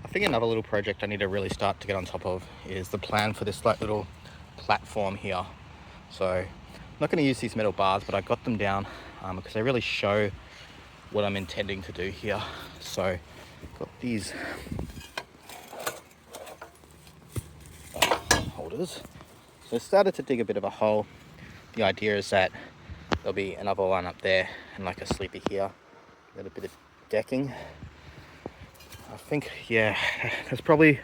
I think another little project I need to really start to get on top of is the plan for this like little platform here. So I'm not going to use these metal bars, but I got them down because they really show what I'm intending to do here. So got these holders. So I started to dig a bit of a hole. The idea is that there'll be another one up there and like a sleeper here. Got a bit of decking. I think, yeah, that's probably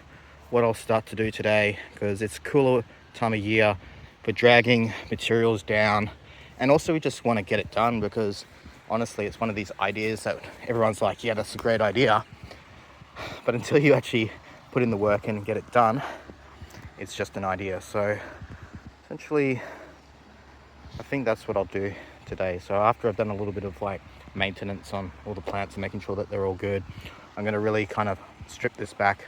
what I'll start to do today, because it's a cooler time of year for dragging materials down, and also we just want to get it done, because honestly it's one of these ideas that everyone's like, yeah, that's a great idea, but until you actually put in the work and get it done, it's just an idea. So essentially I think that's what I'll do today. So after I've done a little bit of like maintenance on all the plants and making sure that they're all good, I'm going to really kind of strip this back,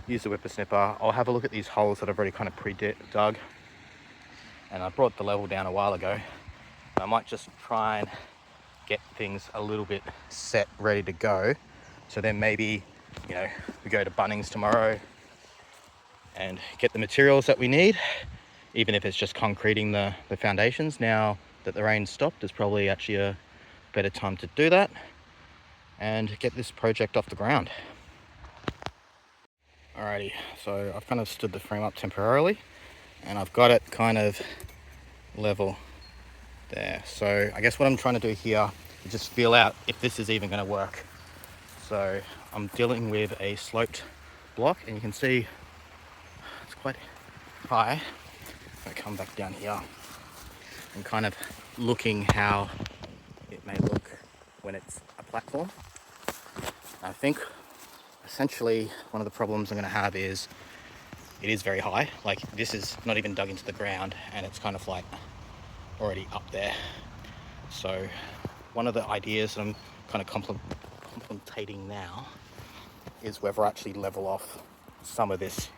use the whippersnipper. I'll have a look at these holes that I've already kind of pre-dug, and I brought the level down a while ago. I might just try and get things a little bit set, ready to go. So then maybe, you know, we go to Bunnings tomorrow and get the materials that we need, even if it's just concreting the foundations. Now that the rain stopped, is probably actually a better time to do that and get this project off the ground. Alrighty, so I've kind of stood the frame up temporarily and I've got it kind of level there. So I guess what I'm trying to do here is just feel out if this is even going to work. So I'm dealing with a sloped block, and you can see it's quite high. If I come back down here and kind of looking how it may look when it's a platform. I think essentially one of the problems I'm going to have is it is very high. Like, this is not even dug into the ground and it's kind of like already up there. So one of the ideas that I'm kind of contemplating now is whether I actually level off some of this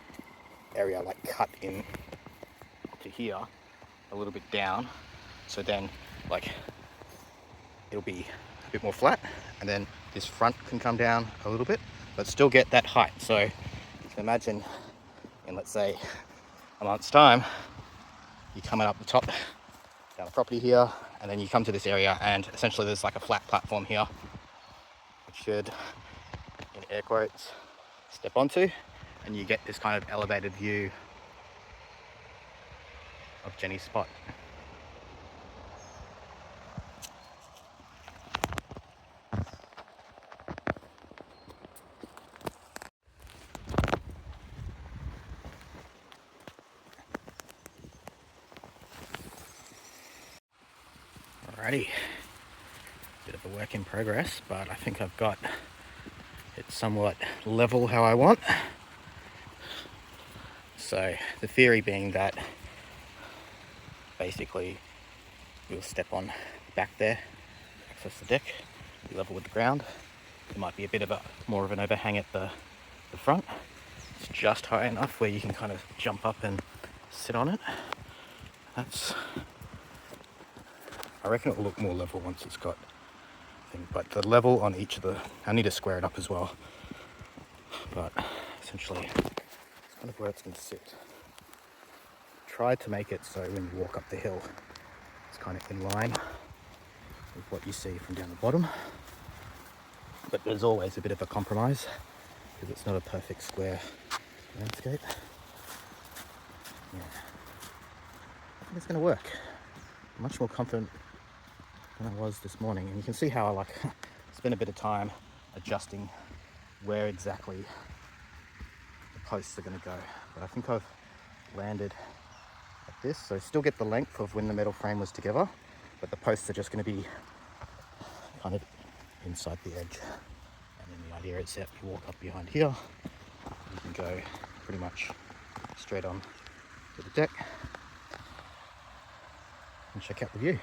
area, like cut in to here a little bit down, so then like it'll be a bit more flat, and then this front can come down a little bit but still get that height. So you can imagine in, let's say, a month's time, you're coming up the top down the property here, and then you come to this area and essentially there's like a flat platform here which should, in air quotes, step onto, and you get this kind of elevated view of Jenny's spot. Alrighty, bit of a work in progress, but I think I've got it somewhat level how I want. So the theory being that basically you'll step on back there, access the deck, be level with the ground. There might be a bit of more of an overhang at the front. It's just high enough where you can kind of jump up and sit on it. I reckon it will look more level once it's got thing, but the level on each of I need to square it up as well, but essentially it's kind of where it's going to sit. Tried to make it so when you walk up the hill it's kind of in line with what you see from down the bottom, but there's always a bit of a compromise because it's not a perfect square landscape. Yeah, I think it's going to work. I'm much more confident than I was this morning, and you can see how I like spent a bit of time adjusting where exactly the posts are going to go, but I think I've landed at this, so still get the length of when the metal frame was together, but the posts are just going to be kind of inside the edge. And then the idea is that you walk up behind here, you can go pretty much straight on to the deck and check out the view.